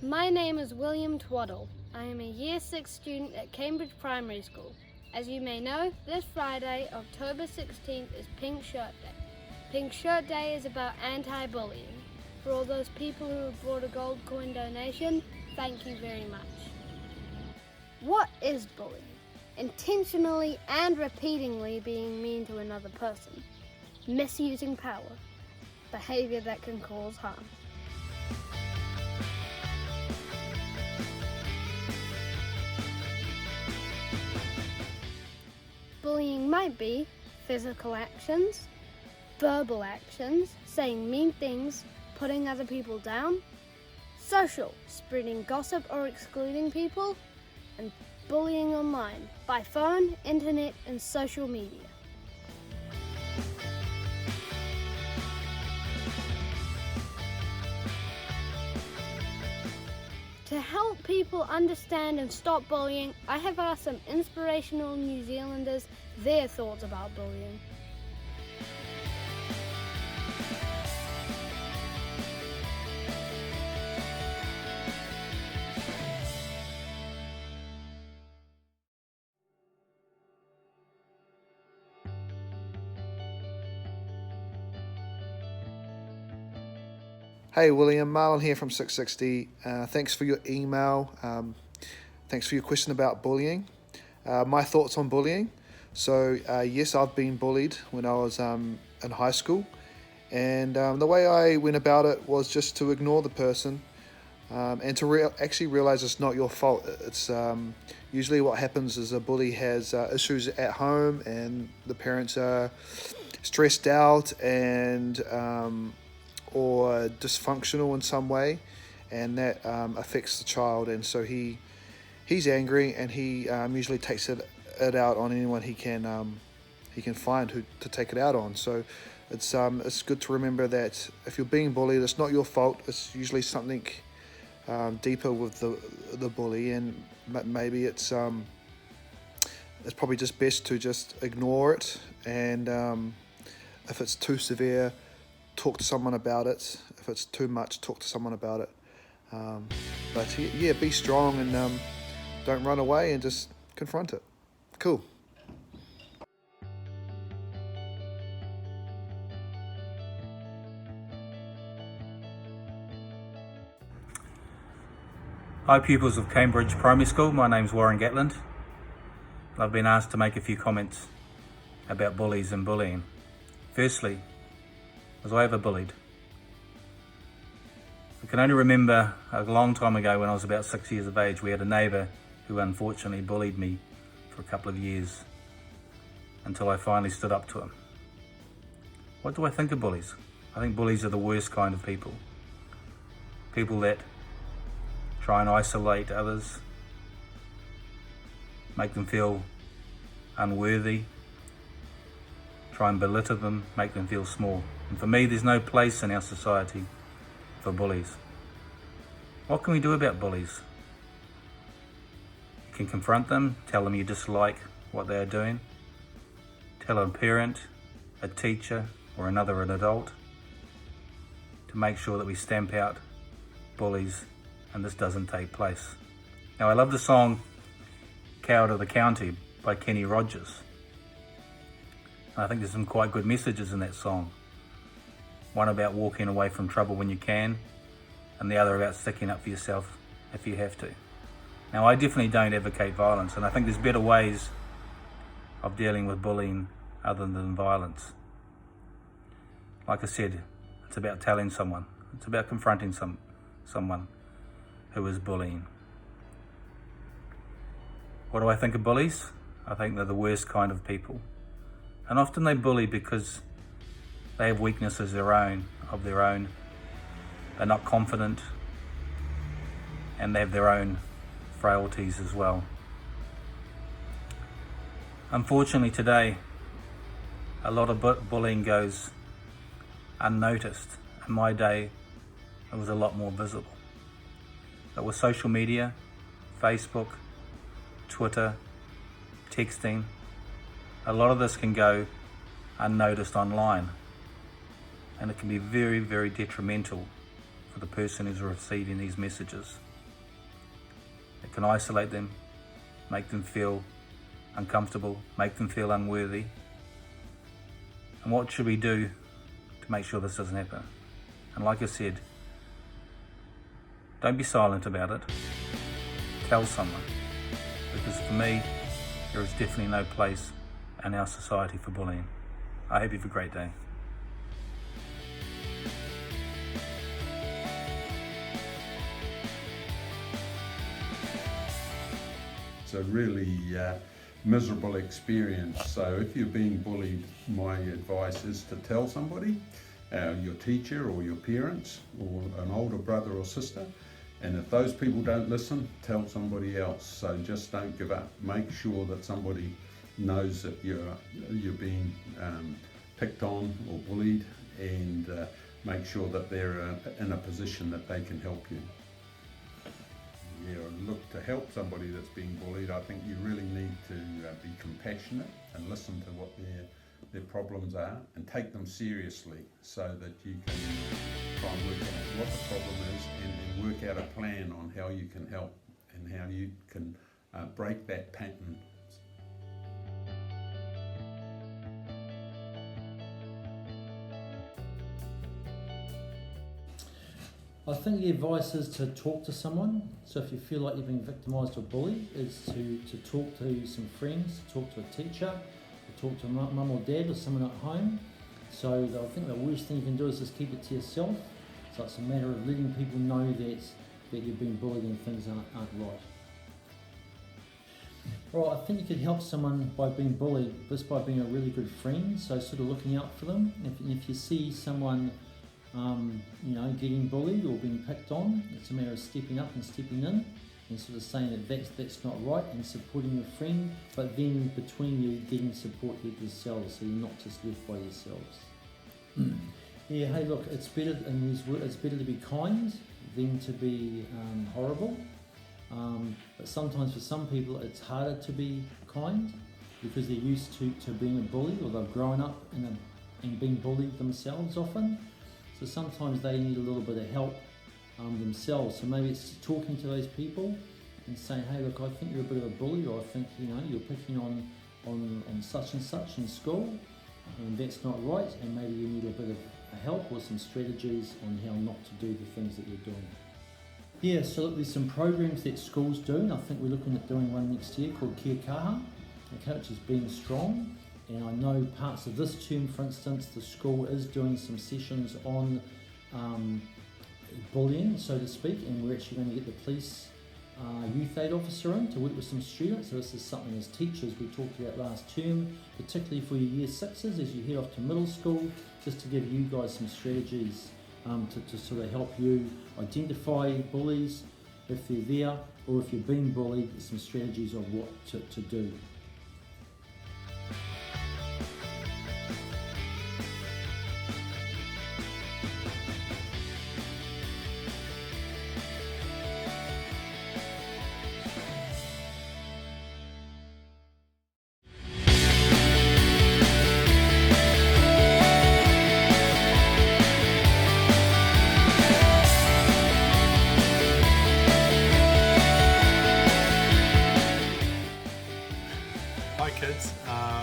My name is William Twaddle. I am a Year 6 student at Cambridge Primary School. As you may know, this Friday, October 16th, is Pink Shirt Day. Pink Shirt Day is about anti-bullying. For all those people who have brought a gold coin donation, thank you very much. What is bullying? Intentionally and repeatedly being mean to another person. Misusing power. Behavior that can cause harm. Bullying might be physical actions, verbal actions, saying mean things, putting other people down, social, spreading gossip or excluding people, and bullying online, by phone, internet, and social media. To help people understand and stop bullying, I have asked some inspirational New Zealanders their thoughts about bullying. Hey William, Marlon here from 660. Thanks for your email. Thanks for your question about bullying. My thoughts on bullying. So yes, I've been bullied when I was in high school. And the way I went about it was just to ignore the person and to actually realize it's not your fault. It's usually what happens is a bully has issues at home and the parents are stressed out and or dysfunctional in some way, and that affects the child, and so he's angry, and he usually takes it out on anyone he can find to take it out on. So it's good to remember that if you're being bullied, it's not your fault. It's usually something deeper with the bully, and maybe it's probably just best to just ignore it, and if it's too severe, talk to someone about it. If it's too much, talk to someone about it. But yeah, be strong and don't run away and just confront it. Cool. Hi pupils of Cambridge Primary School, my name's Warren Gatland. I've been asked to make a few comments about bullies and bullying. Firstly, was I ever bullied? I can only remember a long time ago when I was about 6 years of age, we had a neighbour who unfortunately bullied me for a couple of years until I finally stood up to him. What do I think of bullies? I think bullies are the worst kind of people. People that try and isolate others, make them feel unworthy, try and belittle them, make them feel small. And for me, there's no place in our society for bullies. What can we do about bullies? You can confront them, tell them you dislike what they are doing, tell a parent, a teacher, or an adult to make sure that we stamp out bullies and this doesn't take place. Now, I love the song Coward of the County by Kenny Rogers. I think there's some quite good messages in that song. One about walking away from trouble when you can, and the other about sticking up for yourself if you have to. Now, I definitely don't advocate violence, and I think there's better ways of dealing with bullying other than violence. Like I said, it's about telling someone. It's about confronting someone who is bullying. What do I think of bullies? I think they're the worst kind of people. And often they bully because they have weaknesses of their own. They're not confident, and they have their own frailties as well. Unfortunately today, a lot of bullying goes unnoticed. In my day, it was a lot more visible. But with social media, Facebook, Twitter, texting, a lot of this can go unnoticed online, and it can be very, very detrimental for the person who's receiving these messages. It can isolate them, make them feel uncomfortable, make them feel unworthy. And what should we do to make sure this doesn't happen? And like I said, don't be silent about it. Tell someone. Because for me, there is definitely no place in our society for bullying. I hope you have a great day. It's a really miserable experience. So if you're being bullied, my advice is to tell somebody, your teacher or your parents or an older brother or sister. And if those people don't listen, tell somebody else. So just don't give up. Make sure that somebody knows that you're being picked on or bullied, and make sure that they're in a position that they can help you. Look, to help somebody that's being bullied, I think you really need to be compassionate and listen to what their problems are and take them seriously, so that you can try and work out what the problem is and work out a plan on how you can help and how you can break that pattern. I think the advice is to talk to someone. So if you feel like you're being victimised or bullied, is to talk to some friends, talk to a teacher, talk to mum or dad or someone at home. So I think the worst thing you can do is just keep it to yourself. So it's a matter of letting people know that you've been bullied and things aren't right. Right, I think you could help someone by being bullied just by being a really good friend. So sort of looking out for them. If you see someone getting bullied or being picked on, it's a matter of stepping up and stepping in and sort of saying that that's not right and supporting your friend, but then between you getting support yourselves, so you're not just left by yourselves. Yeah, hey look, it's better to be kind than to be horrible, but sometimes for some people it's harder to be kind because they're used to being a bully, or they've grown up and being bullied themselves often. So sometimes they need a little bit of help themselves. So maybe it's talking to those people and saying, hey look, I think you're a bit of a bully, or I think you're picking on such and such in school, and that's not right, and maybe you need a bit of help or some strategies on how not to do the things that you're doing. Yeah, so look, there's some programs that schools do, and I think we're looking at doing one next year called Kia Kaha, which is being strong. And I know parts of this term, for instance, the school is doing some sessions on bullying, so to speak, and we're actually going to get the police youth aid officer in to work with some students. So this is something as teachers we talked about last term, particularly for your year sixes as you head off to middle school, just to give you guys some strategies to sort of help you identify bullies if they're there, or if you're being bullied, some strategies of what to do.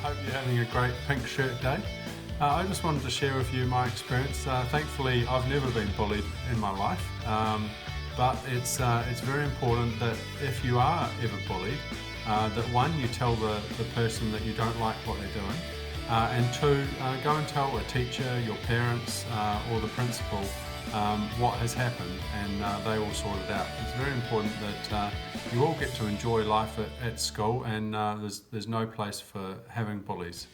Hope you're having a great pink shirt day. I just wanted to share with you my experience. Thankfully, I've never been bullied in my life, but it's very important that if you are ever bullied, that one, you tell the person that you don't like what they're doing, and two, go and tell a teacher, your parents, or the principal what has happened, and they will sort it out. It's very important that you all get to enjoy life at school, and there's no place for having bullies.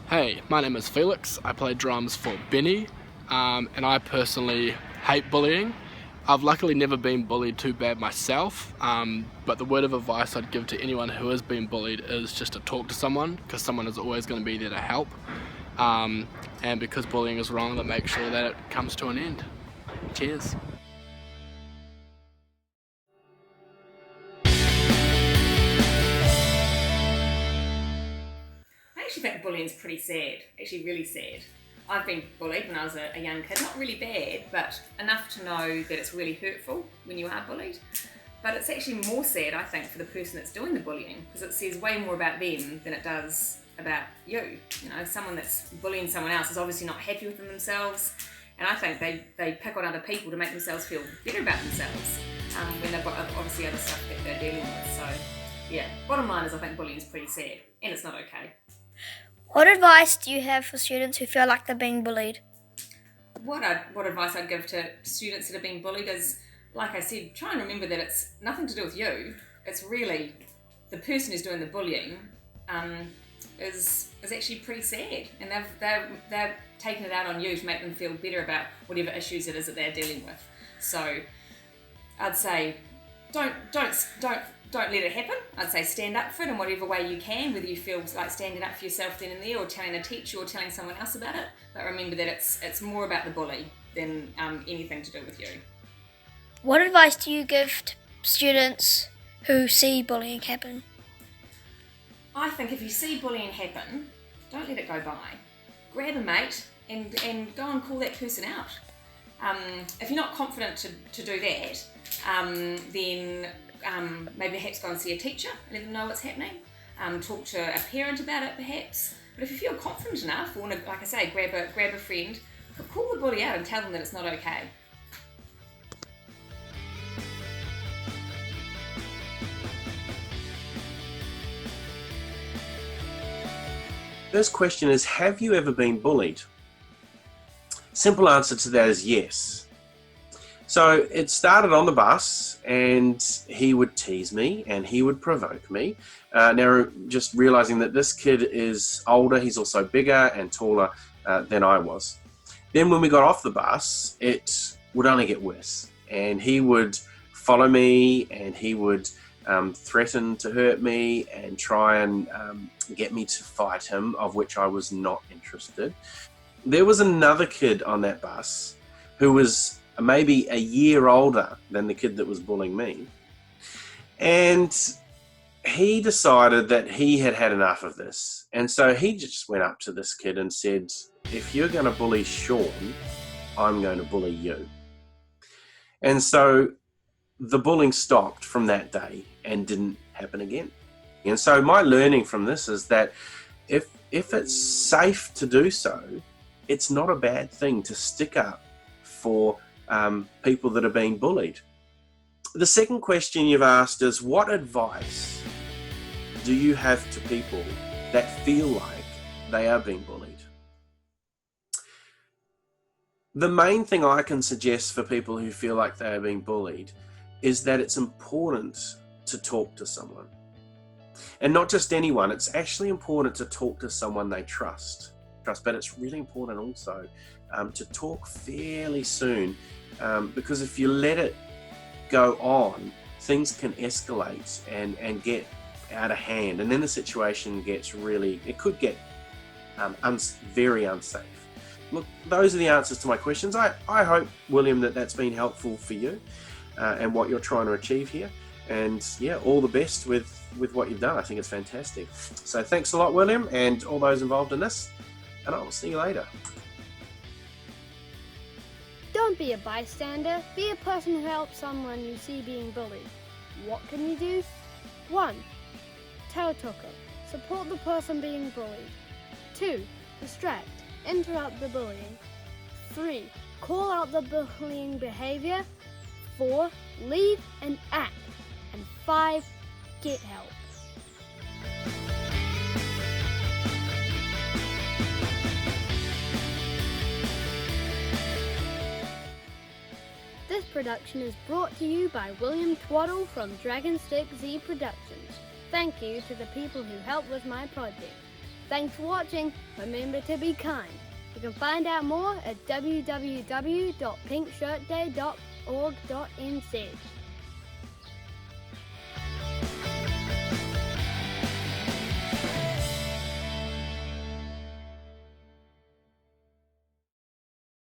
Hey, my name is Felix. I play drums for Benee, and I personally hate bullying. I've luckily never been bullied too bad myself, but the word of advice I'd give to anyone who has been bullied is just to talk to someone, because someone is always going to be there to help, and because bullying is wrong, then make sure that it comes to an end. Cheers. actually think bullying's pretty sad, actually really sad. I've been bullied when I was a young kid, not really bad, but enough to know that it's really hurtful when you are bullied. But it's actually more sad, I think, for the person that's doing the bullying, because it says way more about them than it does about you. You know, someone that's bullying someone else is obviously not happy with themselves, and I think they pick on other people to make themselves feel better about themselves when they've got obviously other stuff that they're dealing with. So yeah, bottom line is I think bullying is pretty sad, and it's not okay. What advice do you have for students who feel like they're being bullied? What advice I'd give to students that are being bullied is, like I said, try and remember that it's nothing to do with you. It's really the person who's doing the bullying is actually pretty sad, and they've taken it out on you to make them feel better about whatever issues it is that they're dealing with. So I'd say don't let it happen. I'd say stand up for it in whatever way you can, whether you feel like standing up for yourself then and there, or telling a teacher or telling someone else about it. But remember that it's more about the bully than anything to do with you. What advice do you give to students who see bullying happen? I think if you see bullying happen, don't let it go by. Grab a mate and go and call that person out. If you're not confident to do that, then maybe perhaps go and see a teacher and let them know what's happening. Talk to a parent about it perhaps. But if you feel confident enough, or want to, like I say, grab a friend, call the bully out and tell them that it's not okay. First question is, have you ever been bullied? Simple answer to that is yes. So it started on the bus, and he would tease me and he would provoke me. Now, just realizing that this kid is older, he's also bigger and taller than I was. Then when we got off the bus, it would only get worse, and he would follow me and he would threaten to hurt me and try and get me to fight him, of which I was not interested. There was another kid on that bus who was maybe a year older than the kid that was bullying me, and he decided that he had had enough of this, and so he just went up to this kid and said, if you're going to bully Shaun, I'm going to bully you. And so the bullying stopped from that day and didn't happen again. And so my learning from this is that if it's safe to do so, it's not a bad thing to stick up for people that are being bullied. The second question you've asked is, what advice do you have to people that feel like they are being bullied? The main thing I can suggest for people who feel like they are being bullied is that it's important to talk to someone. And not just anyone, it's actually important to talk to someone they trust. But it's really important also to talk fairly soon, because if you let it go on, things can escalate and get out of hand, and then the situation gets it could get very unsafe. Look, those are the answers to my questions. I hope, William, that's been helpful for you and what you're trying to achieve here. And yeah, all the best with what you've done. I think it's fantastic. So thanks a lot, William, and all those involved in this, and I will see you later. Don't be a bystander, be a person who helps someone you see being bullied. What can you do? 1. Tell tuka, support the person being bullied. 2. Distract, interrupt the bullying. 3. Call out the bullying behaviour. 4. Leave and act. And 5. Get help. This production is brought to you by William Twaddle from Dragonstick Z Productions. Thank you to the people who helped with my project. Thanks for watching. Remember to be kind. You can find out more at www.pinkshirtday.org.nz.